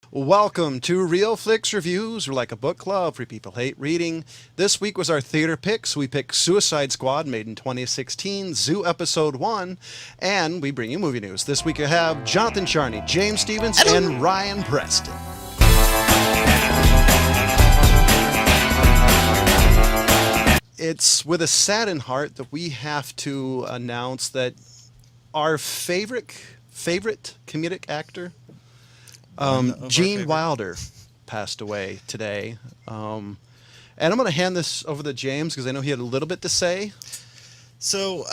Welcome to Real Flix Reviews. We're like a book club for people who hate reading. This week was our theater picks. We picked Suicide Squad, made in 2016, Zoo Episode 1, and we bring you movie news. This week you have Jonathan Charney, James Stevens, and Ryan Preston. It's with a saddened heart that we have to announce that our favorite comedic actor, Gene Wilder, passed away today. And I'm going to hand this over to James because I know he had a little bit to say. So,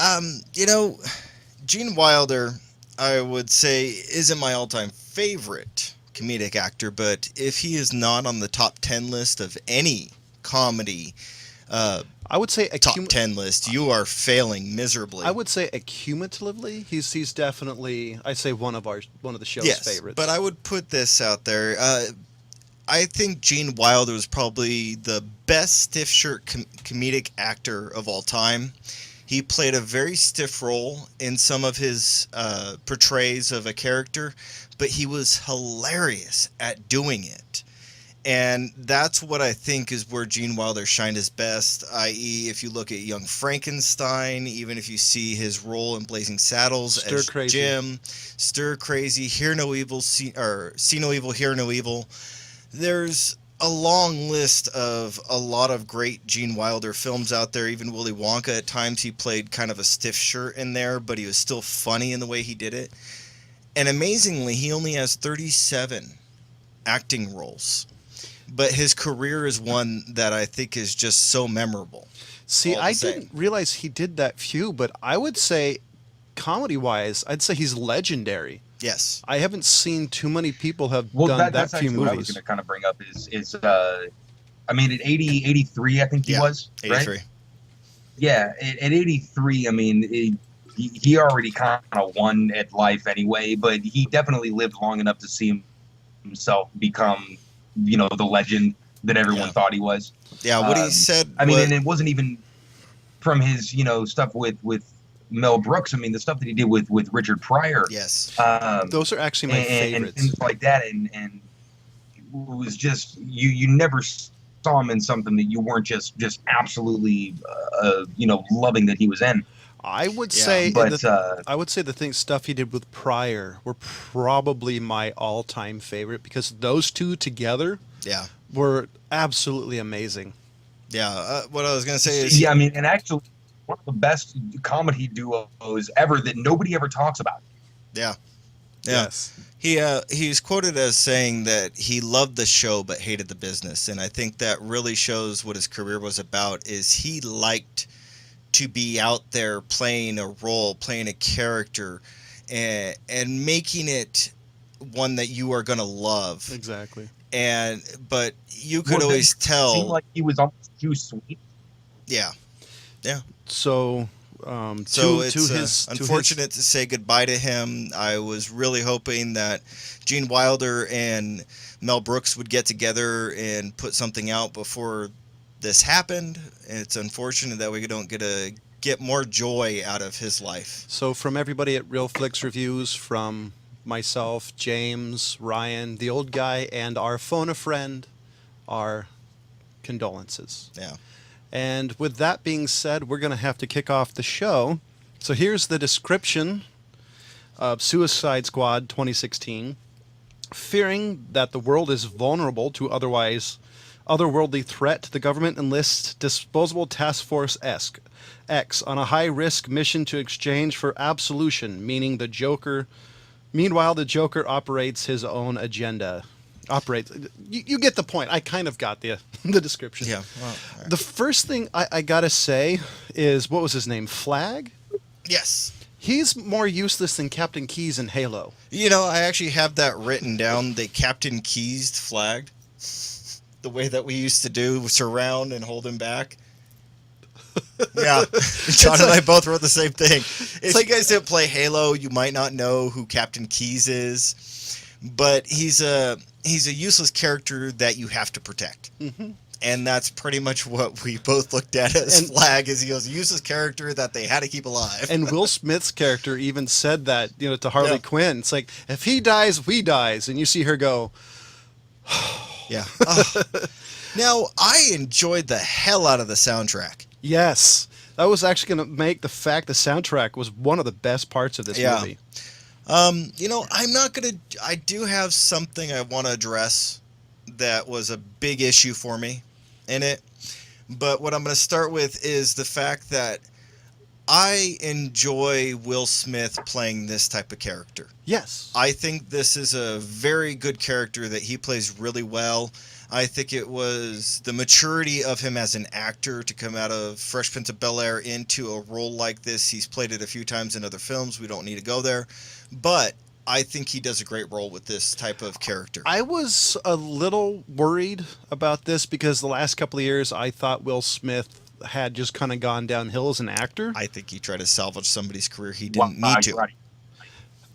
Gene Wilder, I would say, isn't my all-time favorite comedic actor, but if he is not on the top 10 list of any comedy I would say top 10 list, you are failing miserably. I would say accumulatively, he's definitely, I'd say one of the show's favorites. But I would put this out there. I think Gene Wilder was probably the best stiff shirt comedic actor of all time. He played a very stiff role in some of his portrays of a character, but he was hilarious at doing it. And that's what I think is where Gene Wilder shined his best, i.e. if you look at Young Frankenstein, even if you see his role in Blazing Saddles as Jim, Stir Crazy, Hear No Evil, See No Evil, Hear No Evil. There's a long list of a lot of great Gene Wilder films out there. Even Willy Wonka, at times he played kind of a stiff shirt in there, but he was still funny in the way he did it. And amazingly, he only has 37 acting roles. But his career is one that I think is just so memorable. See, I didn't realize he did that few, but I would say, comedy-wise, I'd say he's legendary. Yes. I haven't seen too many people have done that few movies. What I was going to kind of bring up is at 83, I think he was, 83. Right? Yeah, at 83, I mean, he already kind of won at life anyway, but he definitely lived long enough to see himself become, the legend that everyone thought he was. Yeah, what he said. I mean, and it wasn't even from his, stuff with Mel Brooks. I mean, the stuff that he did with Richard Pryor. Yes. Those are actually my favorites. And things like that. And it was just, you never saw him in something that you weren't just absolutely, loving that he was in. I would say, the stuff he did with Pryor were probably my all-time favorite because those two together, were absolutely amazing. Yeah, what I was gonna say is, and actually, one of the best comedy duos ever that nobody ever talks about. Yeah. Yes. He's quoted as saying that he loved the show but hated the business, and I think that really shows what his career was about. Is he liked to be out there playing a role, playing a character, and making it one that you are going to love. Exactly. But you could always tell. It seemed like he was almost too sweet. Yeah. Yeah. So, it's unfortunate to say goodbye to him. I was really hoping that Gene Wilder and Mel Brooks would get together and put something out before this happened. It's unfortunate that we don't get more joy out of his life. So from everybody at Real Flix Reviews, from myself, James, Ryan, the old guy, and our phone-a-friend, our condolences. Yeah. And with that being said, we're going to have to kick off the show. So here's the description of Suicide Squad 2016. Fearing that the world is vulnerable to otherworldly threat, the government enlists disposable task force X on a high-risk mission to exchange for absolution, meaning the Joker. Meanwhile, the Joker operates his own agenda. You get the point. I kind of got the description. Yeah. Well, right. The first thing I gotta say is, what was his name? Flag? Yes. He's more useless than Captain Keyes in Halo. I actually have that written down, the Captain Keyes flagged. The way that we used to do, surround and hold him back. Yeah, John and I both wrote the same thing. If you guys didn't play Halo, you might not know who Captain Keyes is, but he's a useless character that you have to protect. Mm-hmm. And that's pretty much what we both looked at as Flag, is he was a useless character that they had to keep alive. And Will Smith's character even said that, to Harley Quinn. It's like, if he dies, we dies. And you see her go, Yeah. Now, I enjoyed the hell out of the soundtrack. Yes. That was actually going to make the fact the soundtrack was one of the best parts of this Yeah. movie. I'm not gonna. I do have something I want to address that was a big issue for me in it. But what I'm gonna start with is the fact that I enjoy Will Smith playing this type of character. Yes. I think this is a very good character that he plays really well. I think it was the maturity of him as an actor to come out of Fresh Prince of Bel-Air into a role like this. He's played it a few times in other films. We don't need to go there. But I think he does a great role with this type of character. I was a little worried about this because the last couple of years I thought Will Smith had just kind of gone downhill as an actor. I think he tried to salvage somebody's career he didn't need to. Right.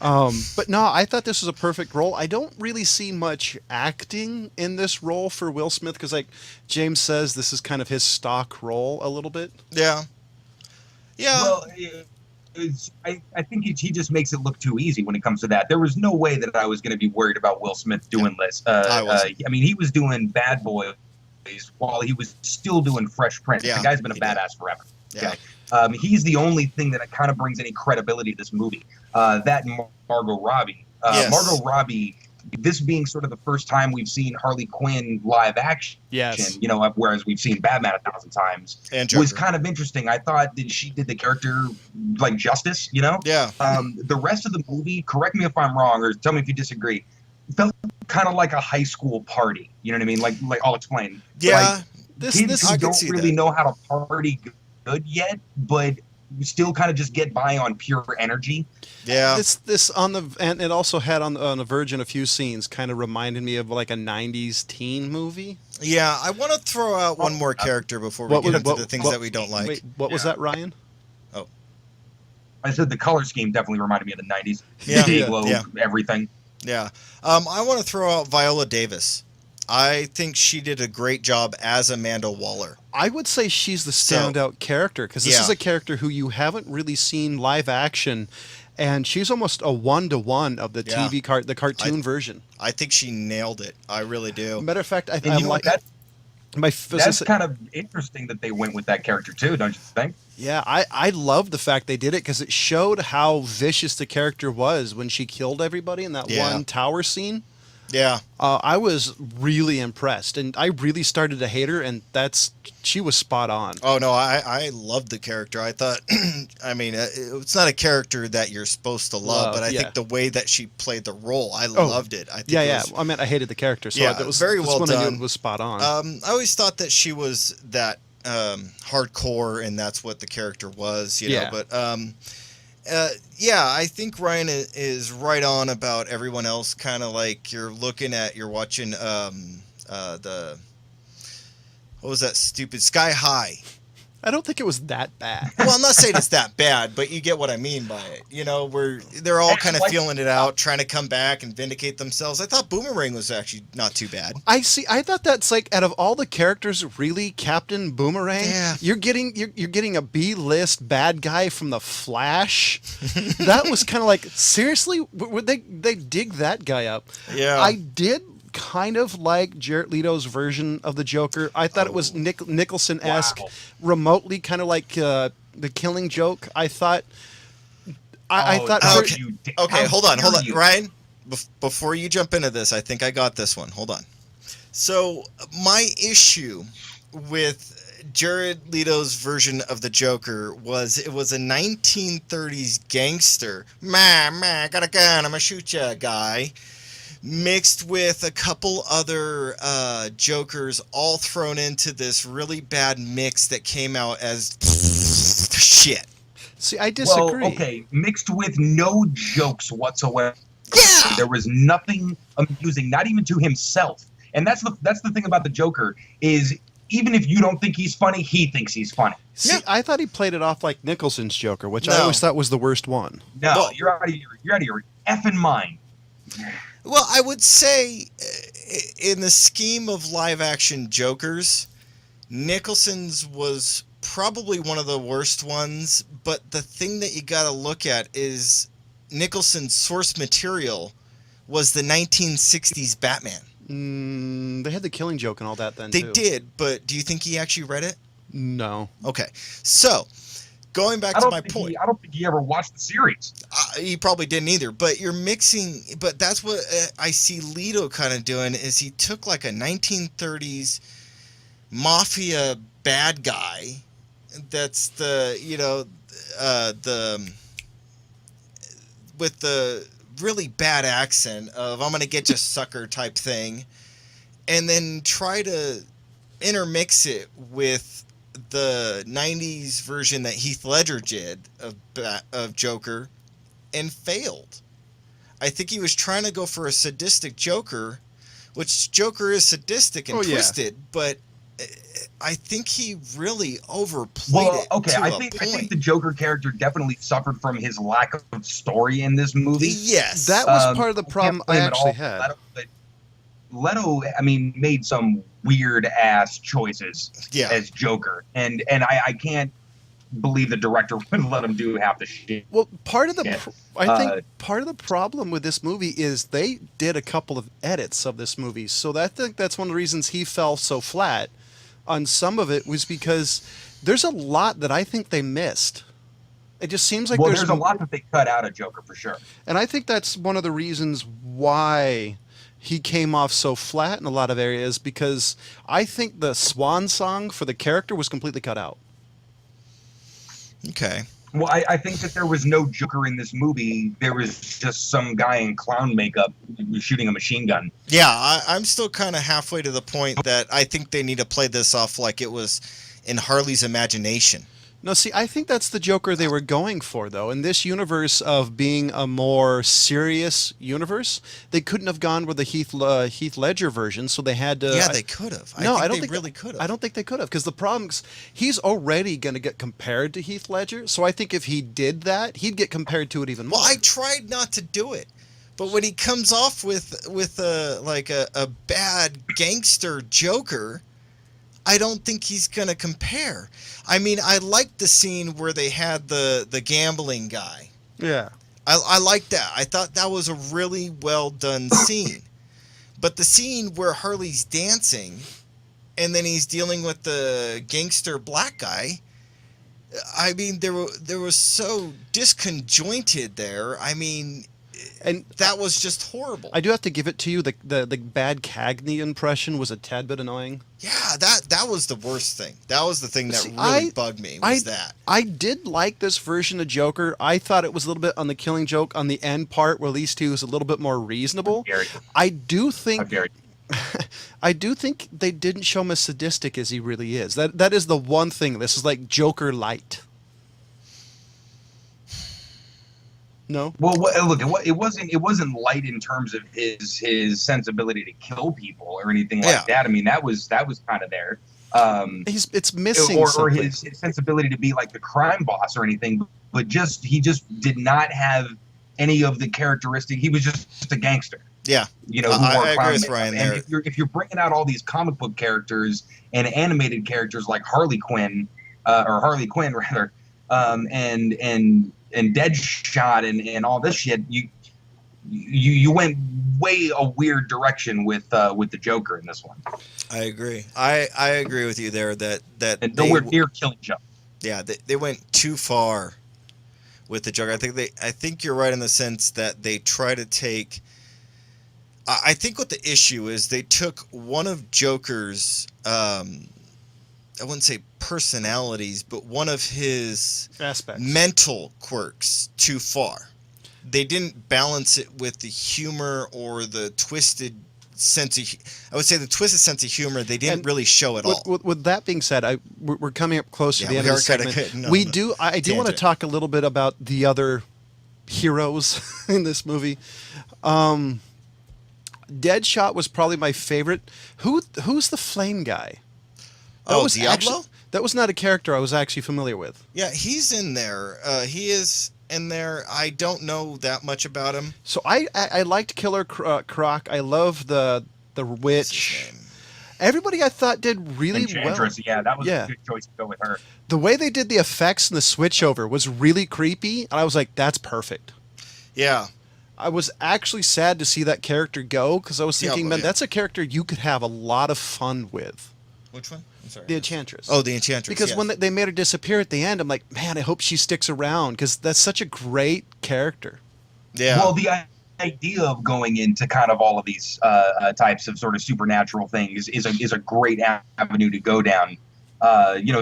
But no, I thought this was a perfect role. I don't really see much acting in this role for Will Smith because, like James says, this is kind of his stock role a little bit. Yeah. Yeah. Well, I think he just makes it look too easy when it comes to that. There was no way that I was going to be worried about Will Smith doing this. I wasn't. I mean, he was doing Bad Boys while he was still doing Fresh Prince. Yeah, The guy's been a he badass forever. Yeah. Okay? He's the only thing that kind of brings any credibility to this movie. That and Margot Robbie. Yes. Margot Robbie, this being sort of the first time we've seen Harley Quinn live action, Yes. whereas we've seen Batman 1,000 times, And was Joker. kind of interesting. I thought that she did the character like justice, Yeah. The rest of the movie, correct me if I'm wrong or tell me if you disagree, felt kind of like a high school party. You know what I mean? Like I'll explain. Yeah. Like, kids I who can don't see really that. know how to party good yet, but still kind of just get by on pure energy. Yeah. This on the and it also had on the Verge in a few scenes kind of reminded me of like a '90s teen movie. Yeah. I want to throw out one more character before we What get was- into what- the things what- that we don't like. Wait, what was Yeah. that, Ryan? I said the color scheme definitely reminded me of the 90s. Yeah. The glow, Yeah. everything. Yeah. I want to throw out Viola Davis. I think she did a great job as Amanda Waller. I would say she's the So- standout character because this Yeah. is a character who you haven't really seen live action, and she's almost a 1-to-1 of the Yeah. the cartoon version. I think she nailed it. I really do. Matter of fact, And I'm you know like what, my that's kind of interesting that they went with that character too, don't you think? yeah, I love the fact they did it because it showed how vicious the character was when she killed everybody in that Yeah. one tower scene. Yeah. I was really impressed, and I really started to hate her, and she was spot on. Oh no, I loved the character. I thought, I mean, it's not a character that you're supposed to love, but I yeah. think the way that she played the role, I loved it. I think Yeah, it yeah. was, I mean, I hated the character, so Yeah, that was very that's well when I knew done. it was spot on. I always thought that she was that hardcore, and that's what the character was, you know. Yeah. But yeah, I think Ryan is right on about everyone else. Kind of like you're watching the what was that stupid Sky High. I don't think it was that bad. Well, I'm not saying it's that bad, but you get what I mean by it. You know, where they're all kind of feeling it out, trying to come back and vindicate themselves. I thought Boomerang was actually not too bad. I thought that's like out of all the characters, really, Captain Boomerang. Yeah. You're getting a B-list bad guy from the Flash. That was kind of like, seriously, would they dig that guy up? Yeah. I did kind of like Jared Leto's version of the Joker. I thought it was Nicholson-esque, Wow. remotely kind of like The Killing Joke. I thought. I thought. how Okay. you- Okay, how hold on, dare you. Ryan. Before you jump into this, I think I got this one. Hold on. So my issue with Jared Leto's version of the Joker was it was a 1930s gangster, I got a gun, I'm gonna shoot ya guy, mixed with a couple other Jokers, all thrown into this really bad mix that came out as shit. See, I disagree. Well, okay, mixed with no jokes whatsoever. Yeah. There was nothing amusing, not even to himself. And that's the thing about the Joker is even if you don't think he's funny, he thinks he's funny. See, I thought he played it off like Nicholson's Joker, which I No. always thought was the worst one. No, Well- you're out of your effing mind. Well, I would say, in the scheme of live-action Jokers, Nicholson's was probably one of the worst ones. But the thing that you got to look at is Nicholson's source material was the 1960s Batman. They had the Killing Joke and all that then, They too. did, but do you think he actually read it? No. Okay, so going back to my point, I don't think he ever watched the series. he probably didn't either. But you're mixing. But that's what I see Leto kind of doing is he took like a 1930s mafia bad guy. That's the the with the really bad accent of "I'm gonna get you, sucker" type thing, and then try to intermix it with the 90s version that Heath Ledger did of Joker and failed. I think he was trying to go for a sadistic Joker, which Joker is sadistic and twisted, but I think he really overplayed it. Okay, I think the Joker character definitely suffered from his lack of story in this movie. Yes. That was part of the problem I actually had. Leto, I mean, made some weird ass choices as Joker, and I can't believe the director would let him do half the shit. Well, part of the I think part of the problem with this movie is they did a couple of edits of this movie, so I think that's one of the reasons he fell so flat on some of it was because there's a lot that I think they missed. It just seems like there's a lot that they cut out of Joker for sure, and I think that's one of the reasons why he came off so flat in a lot of areas, because I think the swan song for the character was completely cut out. Okay. Well, I think that there was no Joker in this movie. There was just some guy in clown makeup shooting a machine gun. Yeah, I'm still kind of halfway to the point that I think they need to play this off like it was in Harley's imagination. No, see, I think that's the Joker they were going for, though. In this universe of being a more serious universe, they couldn't have gone with the Heath Ledger version, so they had to... Yeah, they could have. No, I don't think they really could have. I don't think they could have, because the problem is he's already going to get compared to Heath Ledger, so I think if he did that, he'd get compared to it even more. Well, I tried not to do it, but when he comes off with a bad gangster Joker, I don't think he's going to compare. I mean, I liked the scene where they had the gambling guy. Yeah. I liked that. I thought that was a really well done scene. But the scene where Harley's dancing and then he's dealing with the gangster black guy, I mean, there was so disconjointed there. I mean, and that was just horrible. I do have to give it to you. The bad Cagney impression was a tad bit annoying. Yeah, that was the worst thing. That was the thing that really bugged me. I did like this version of Joker. I thought it was a little bit on the Killing Joke on the end part, where at least he was a little bit more reasonable. I do think they didn't show him as sadistic as he really is. That is the one thing. This is like Joker light. No. Well, look, it wasn't light in terms of his sensibility to kill people or anything like that. I mean, that was kind of there. It's missing or his sensibility to be like the crime boss or anything, but he just did not have any of the characteristics. He was just a gangster. Yeah, I agree with Ryan there. And if you're bringing out all these comic book characters and animated characters like Harley Quinn rather, and Deadshot and all this shit, you went way a weird direction with the Joker in this one. I agree. I agree with you there that and nowhere near Killing Joke. Yeah, they went too far with the Joker. I think you're right in the sense that they try to take. I think what the issue is, they took one of Joker's. I wouldn't say personalities, but one of his aspects, mental quirks, too far. They didn't balance it with the humor or the twisted sense of. I would say the twisted sense of humor they didn't really show at all. With that being said, we're coming up close to the end of the segment. I do want to talk a little bit about the other heroes in this movie. Deadshot was probably my favorite. Who's the flame guy? Diablo? That was not a character I was actually familiar with. Yeah, he's in there. He is in there. I don't know that much about him. So I liked Killer Croc. I love the witch. Everybody I thought did really well. Yeah, that was a good choice to go with her. The way they did the effects and the switchover was really creepy, and I was like, that's perfect. Yeah. I was actually sad to see that character go because I was Yeah, thinking, well, man, yeah. that's a character you could have a lot of fun with. Which one? I'm sorry. The Enchantress. Oh, the Enchantress. Because yes. when they made her disappear at the end, I'm like, man, I hope she sticks around because that's such a great character. Yeah. Well, the idea of going into kind of all of these types of sort of supernatural things is a great avenue to go down.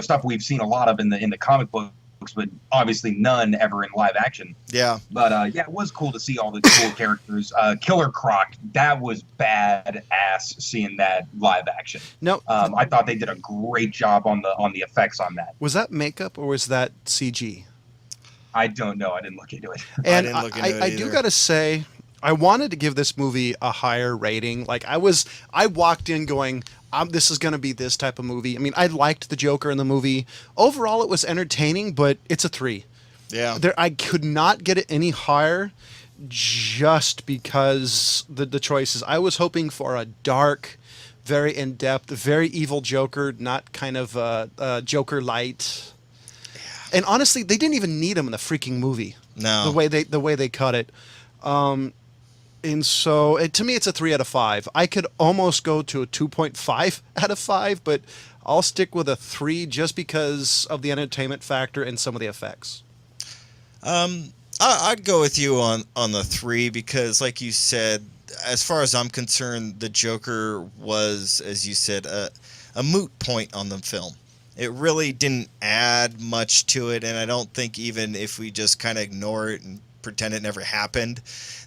Stuff we've seen a lot of in the comic books, but obviously none ever in live action. Yeah. But it was cool to see all the cool characters. Killer Croc, that was badass seeing that live action. No, I thought they did a great job on the effects on that. was that makeup or was that CG? I don't know. I didn't look into it. And didn't look into it I do either. got to say, I wanted to give this movie a higher rating. Like I walked in going, this is going to be this type of movie. I mean, I liked the Joker in the movie. Overall, it was entertaining, but it's a 3. Yeah. I could not get it any higher just because the choices. I was hoping for a dark, very in-depth, very evil Joker, not kind of Joker light. And honestly, they didn't even need him in the freaking movie. No. The way they cut it. And so, to me, it's a 3 out of 5. I could almost go to a 2.5 out of 5, but I'll stick with a 3 just because of the entertainment factor and some of the effects. I'd go with you on the 3 because, like you said, as far as I'm concerned, the Joker was, as you said, a moot point on the film. It really didn't add much to it, and I don't think even if we just kind of ignore it and pretend it never happened,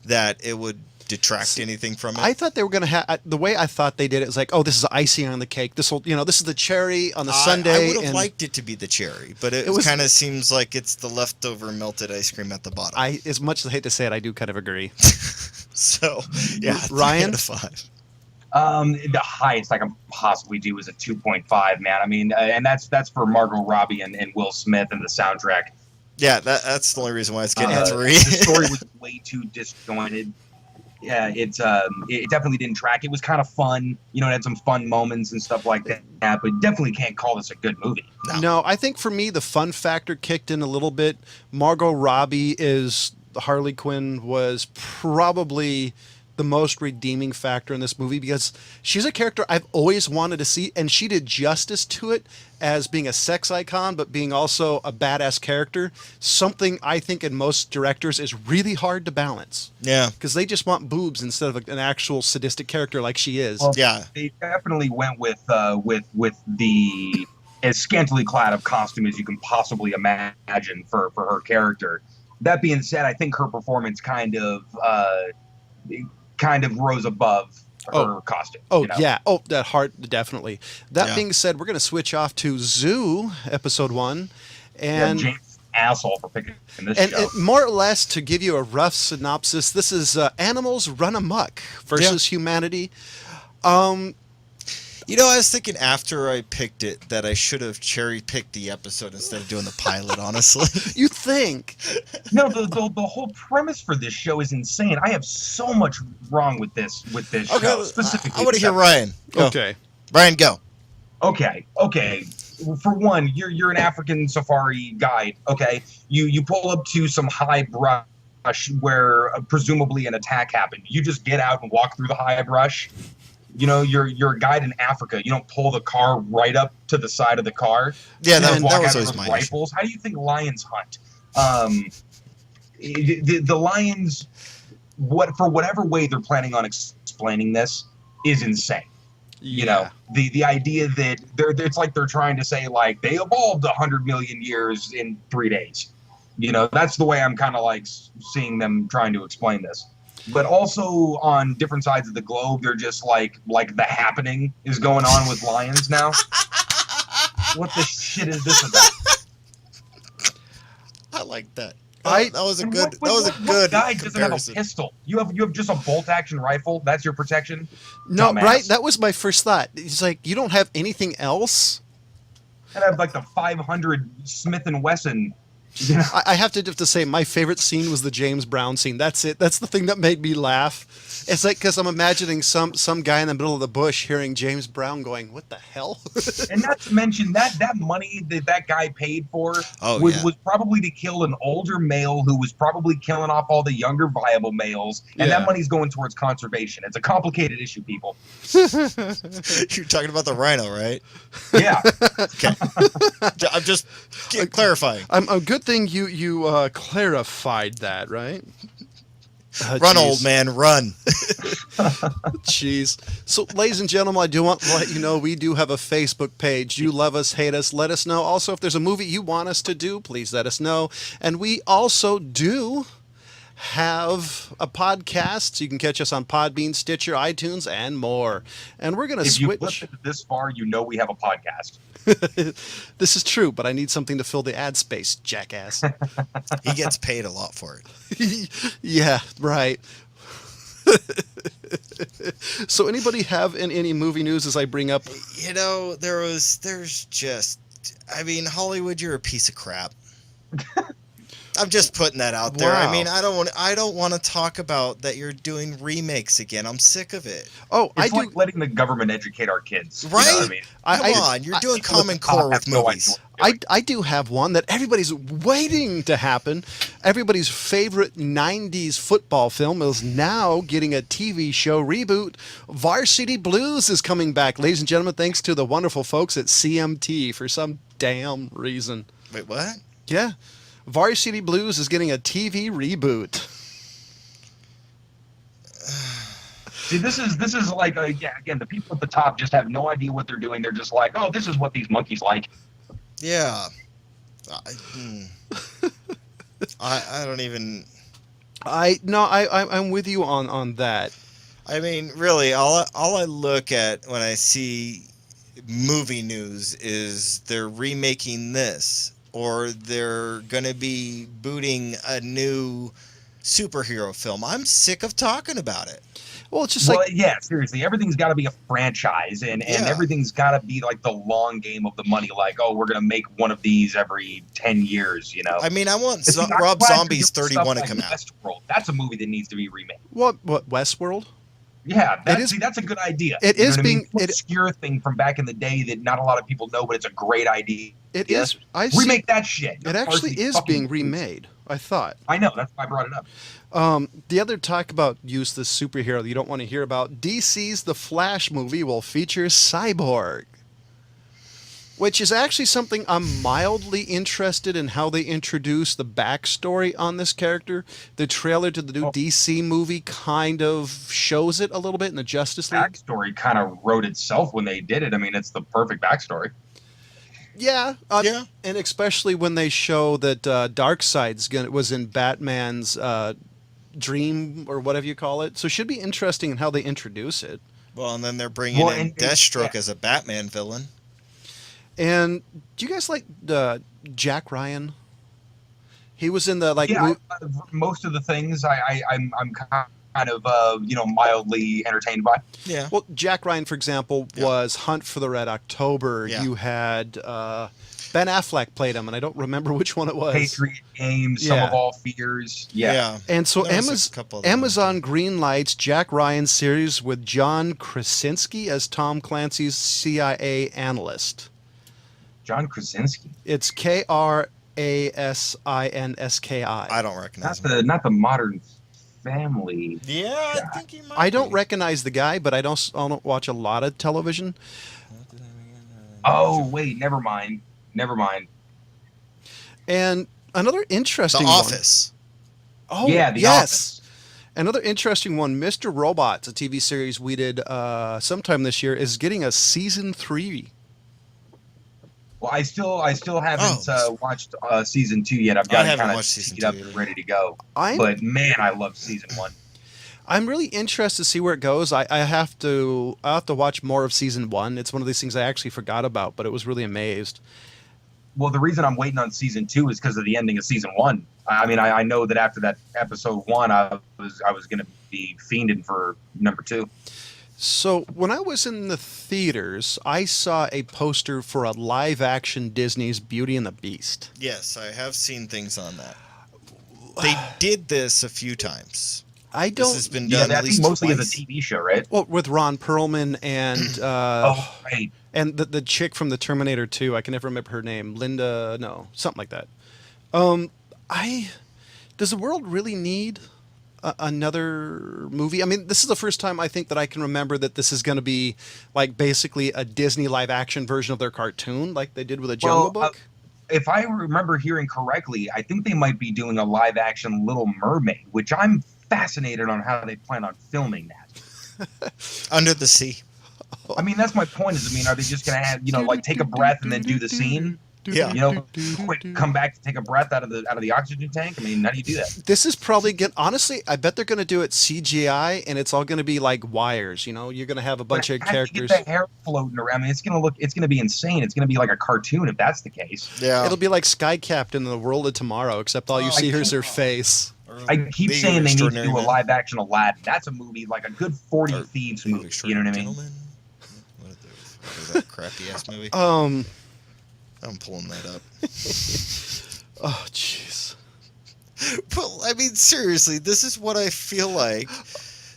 that it would detract anything from it. I thought they were going to have the way I thought they did it was like, oh, this is icing on the cake. This is the cherry on the sundae. I would have and liked it to be the cherry, but it was- kind of seems like it's the leftover melted ice cream at the bottom. as much as I hate to say it, I do kind of agree. So, yeah, 3 Ryan? out of 5. The highest I can possibly do is a 2.5, man. I mean, and that's for Margot Robbie and Will Smith and the soundtrack. Yeah, that's the only reason why it's getting a 3. The story was way too disjointed. Yeah, it definitely didn't track. It was kind of fun, it had some fun moments and stuff like that. But definitely can't call this a good movie. No, I think for me the fun factor kicked in a little bit. Margot Robbie is Harley Quinn was probably the most redeeming factor in this movie because she's a character I've always wanted to see, and she did justice to it as being a sex icon, but being also a badass character. Something I think in most directors is really hard to balance. Yeah. Because they just want boobs instead of an actual sadistic character like she is. Well, Yeah. They definitely went with the as scantily clad of costume as you can possibly imagine for her character. That being said, I think her performance kind of rose above her costume. Oh, yeah. Oh, that heart, definitely. That Yeah. being said, we're going to switch off to Zoo, episode 1. And, James asshole for picking this and show. more or less, to give you a rough synopsis, this is animals run amok versus humanity. I was thinking after I picked it that I should have cherry-picked the episode instead of doing the pilot, honestly. You think? No, the whole premise for this show is insane. I have so much wrong with this show, specifically. I want to this hear Ryan. Go. Okay. Ryan, go. Okay. For one, you're an African safari guide. Okay, you pull up to some high brush where presumably an attack happened. You just get out and walk through the high brush. You're a guide in Africa. You don't pull the car right up to the side of the car. Yeah, You just that walk was out always with my issue. rifles. How do you think lions hunt? The lions, for whatever way they're planning on explaining this, is insane. The idea that it's like they're trying to say like they evolved 100 million years in 3 days. That's the way I'm kind of like seeing them trying to explain this. But also on different sides of the globe, they're just like the happening is going on with lions now. What the shit is this about? I like that. I- That was a And good. what- That was a what good guy doesn't have a comparison. pistol? You have just a bolt action rifle. That's your protection. No, Dumbass. right? That was my first thought. It's like, you don't have anything else? And I have like the 500 Smith and Wesson Yeah. I have to say, my favorite scene was the James Brown scene. That's it. That's the thing that made me laugh. It's like, because I'm imagining some guy in the middle of the bush hearing James Brown going, "What the hell?" And not to mention that money that guy paid for Oh, was, yeah. was probably to kill an older male who was probably killing off all the younger viable males. And Yeah. that money's going towards conservation. It's a complicated issue, people. You're talking about the rhino, right? Yeah. Okay. I'm just clarifying. A good thing you clarified that, right? Run, Jeez. old man, run. Jeez. So, ladies and gentlemen, I do want to let you know we do have a Facebook page. You love us, hate us, let us know. Also, if there's a movie you want us to do, please let us know. And we also do have a podcast. You can catch us on Podbean, Stitcher, iTunes, and more. And we're going to If you've switch. listened this far, you know we have a podcast. This is true, but I need something to fill the ad space, jackass. He gets paid a lot for it. Yeah, right. So, anybody have any movie news as I bring up? You know, there's just, I mean, Hollywood, you're a piece of crap. I'm just putting that out there. Wow. I mean, I don't want to talk about that you're doing remakes again. I'm sick of it. Oh, It's I like do. letting the government educate our kids. Right? You know what I mean? Come on, you're doing People at Common the top Core have with no movies. idea what they're doing. I do have one that everybody's waiting to happen. Everybody's favorite 90s football film is now getting a TV show reboot. Varsity Blues is coming back, ladies and gentlemen, thanks to the wonderful folks at CMT for some damn reason. Wait, what? Yeah. Varsity Blues is getting a TV reboot. See, this is like, yeah, again, the people at the top just have no idea what they're doing. They're just like, oh, this is what these monkeys like. Yeah. I don't even. I'm with you on that. I mean, really, all I look at when I see movie news is they're remaking this, or they're going to be booting a new superhero film. I'm sick of talking about it. Well, it's just Well, like, yeah, seriously, everything's got to be a franchise, and Yeah. everything's got to be like the long game of the money. Like, oh, we're gonna make one of these every 10 years, you know. I mean, I want See, I'm Rob glad you're Zombie's doing 31 stuff to like come out. Westworld. That's a movie that needs to be remade. what Westworld? Yeah, It is- that's a good idea. it You know is what I mean? being- It's an obscure thing from back in the day that not a lot of people know, but it's a great idea. It Yeah. is. Remake that shit. It actually Varsity is fucking being Blues. remade. I thought. I know. That's why I brought it up. The other talk about use this superhero that you don't want to hear about. DC's The Flash movie will feature Cyborg, which is actually something I'm mildly interested in how they introduce the backstory on this character. The trailer to the new DC movie kind of shows it a little bit in the Justice League. Backstory kind of wrote itself when they did it. I mean, it's the perfect backstory. Yeah, Yeah. and especially when they show that Darkseid's was in Batman's dream or whatever you call it. So it should be interesting in how they introduce it. Well, and then they're bringing Well, in and- Deathstroke yeah. as a Batman villain. And do you guys like Jack Ryan? He was in the Yeah, most of the things I'm kind of mildly entertained by. Yeah. well, Jack Ryan, for example, Yeah. was Hunt for the Red October. Yeah. You had Ben Affleck played him, and I don't remember which one it was. Patriot Games, Some Yeah. of All Fears. Yeah. And so There was a couple of them. Amazon greenlights Jack Ryan series with John Krasinski as Tom Clancy's CIA analyst. John Krasinski. It's Krasinski. I don't recognize him. Not the Modern Family. Yeah, I think he might. I don't be. recognize the guy, but I don't watch a lot of television. Oh wait, never mind. And another The interesting one. Office. Oh, Yeah, The yes. Office. Another interesting one, Mr. Robot's a TV series we did sometime this year, is getting a season 3. Well, I still haven't Oh. watched season 2 yet. I've got it haven't kind of watched season teed up 2 and either. ready to go. I'm But man, I love season 1. I'm really interested to see where it goes. I have to watch more of season 1. It's one of these things I actually forgot about, but it was really amazed. Well, the reason I'm waiting on season 2 is because of the ending of season 1. I mean, I know that after that episode 1, I was going to be fiending for number 2. So when I was in the theaters, I saw a poster for a live-action Disney's Beauty and the Beast. Yes, I have seen things on that. They did this a few times. I This don't. has been Yeah, done I at think least mostly twice. as a TV show, right? Well, with Ron Perlman and Oh, right. and the chick from the Terminator 2, I can never remember her name. Linda, no, something like that. I does the world really need another movie? I mean, this is the first time I think that I can remember that this is going to be like basically a Disney live action version of their cartoon, like they did with a Jungle Well, Book. If I remember hearing correctly, I think they might be doing a live action Little Mermaid, which I'm fascinated on how they plan on filming that. Under the Sea. I mean, that's my point. Is, I mean, are they just gonna have, like take a breath and then do the scene? Yeah. Quick, come back to take a breath out of the oxygen tank. I mean, how do you do that? This is probably honestly, I bet they're going to do it CGI, and it's all going to be like wires. You're going to have a bunch of But how do you characters. get the hair floating around. I mean, it's gonna be insane. It's gonna be like a cartoon if that's the case. Yeah. It'll be like Sky Captain in the World of Tomorrow, except all you Oh, see I here is her can't- face. I keep Big saying they need to Extraordinary do a Man. live action Aladdin. That's a movie, like a good 40 Or Thieves Big movie. You know what I mean? Gentleman? What is that crappy ass movie? I'm pulling that up. Oh, jeez. But I mean, seriously, this is what I feel like.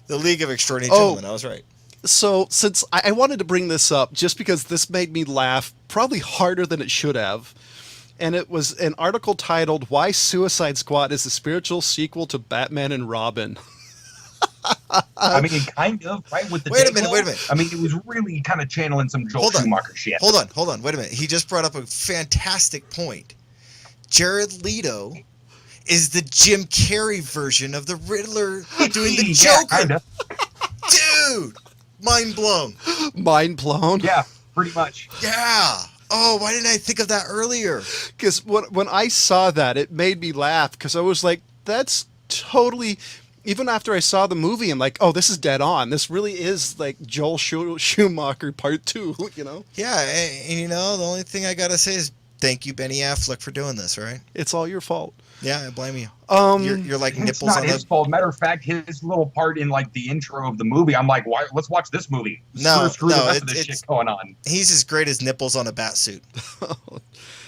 The League of Extraordinary Oh. Gentlemen. I was right. So, since I wanted to bring this up, just because this made me laugh probably harder than it should have, and it was an article titled "Why Suicide Squad is the Spiritual Sequel to Batman and Robin." I mean, kind of, right? With the Wait a Dayglow? minute, wait a minute. I mean, it was really kind of channeling some Joel Hold on. Schumacher shit. Hold on. Wait a minute. He just brought up a fantastic point. Jared Leto is the Jim Carrey version of the Riddler doing the Yeah, Joker. kinda. Dude! Mind blown. Mind blown. Yeah, pretty much. Yeah. Oh, why didn't I think of that earlier? Because when I saw that, it made me laugh because I was like, "That's totally." Even after I saw the movie, I'm like, "Oh, this is dead on. This really is like Joel Schumacher Part 2." Yeah, and the only thing I gotta say is thank you, Benny Affleck, for doing this, right? It's all your fault. Yeah, I blame you. Um, You're like It's nipples not on his the... fault. Matter of fact, his little part in like the intro of the movie, I'm like, why? Let's watch this movie. No, Screw the no, rest of it's- this shit going on. He's as great as nipples on a bat suit.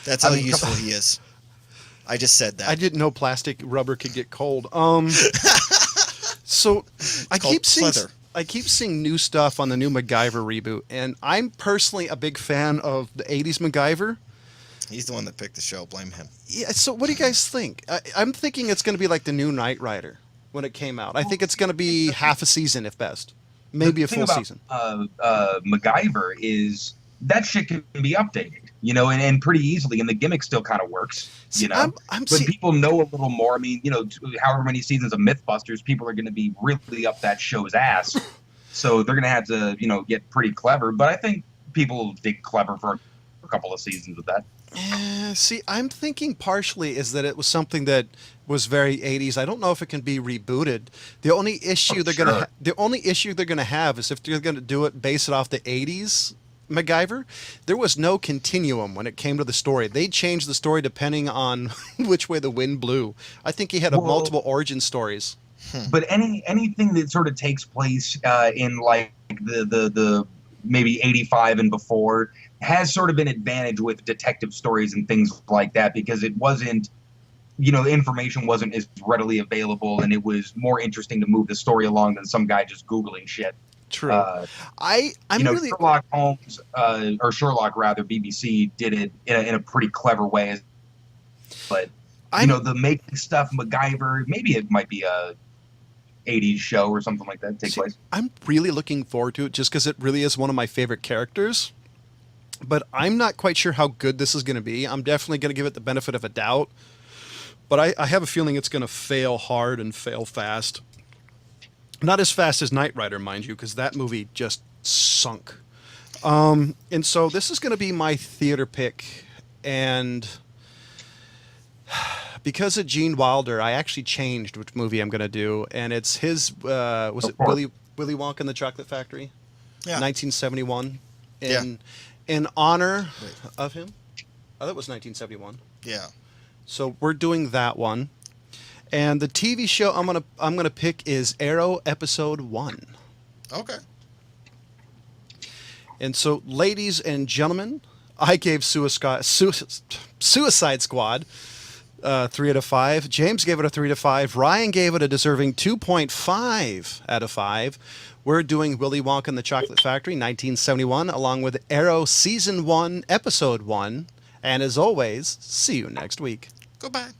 That's how I mean, come useful on. he is. I just said that. I didn't know plastic rubber could get cold. So I called keep seeing pleather. I keep seeing new stuff on the new MacGyver reboot, and I'm personally a big fan of the '80s MacGyver. He's the one that picked the show. Blame him. Yeah. So what do you guys think? I'm thinking it's going to be like the new Knight Rider when it came out. I think it's going to be half a season, if best, maybe a The thing full about, season. MacGyver is that shit can be updated, and pretty easily, and the gimmick still kind of works, See, When people know a little more, I mean, however many seasons of MythBusters, people are going to be really up that show's ass, so they're going to have to, get pretty clever. But I think people dig clever for a couple of seasons with that. See, I'm thinking partially is that it was something that was very 80s. I don't know if it can be rebooted. The only issue they're gonna have is if they're gonna do it, base it off the 80s MacGyver. There was no continuum when it came to the story. They changed the story depending on which way the wind blew. I think he had multiple origin stories. But anything that sort of takes place in like the maybe 85 and before has sort of an advantage with detective stories and things like that, because it wasn't, the information wasn't as readily available, and it was more interesting to move the story along than some guy just Googling shit. True. I'm really Sherlock Holmes, or Sherlock rather, BBC did it in a pretty clever way. But the making stuff, MacGyver, maybe it might be a 80s show or something like that take place. I'm really looking forward to it just because it really is one of my favorite characters. But I'm not quite sure how good this is going to be. I'm definitely going to give it the benefit of a doubt. But I have a feeling it's going to fail hard and fail fast. Not as fast as Knight Rider, mind you, because that movie just sunk. And so this is going to be my theater pick. And because of Gene Wilder, I actually changed which movie I'm going to do. And it's his, was it Willy Wonka and the Chocolate Factory? Yeah. 1971. Yeah. In honor of him. Oh, that was 1971. Yeah. So we're doing that one. And the TV show I'm gonna pick is Arrow Episode 1. Okay. And so, ladies and gentlemen, I gave Suicide Squad 3 out of 5. James gave it a 3 out of 5. Ryan gave it a deserving 2.5 out of 5. We're doing Willy Wonka and the Chocolate Factory, 1971, along with Arrow Season 1, Episode 1. And as always, see you next week. Goodbye.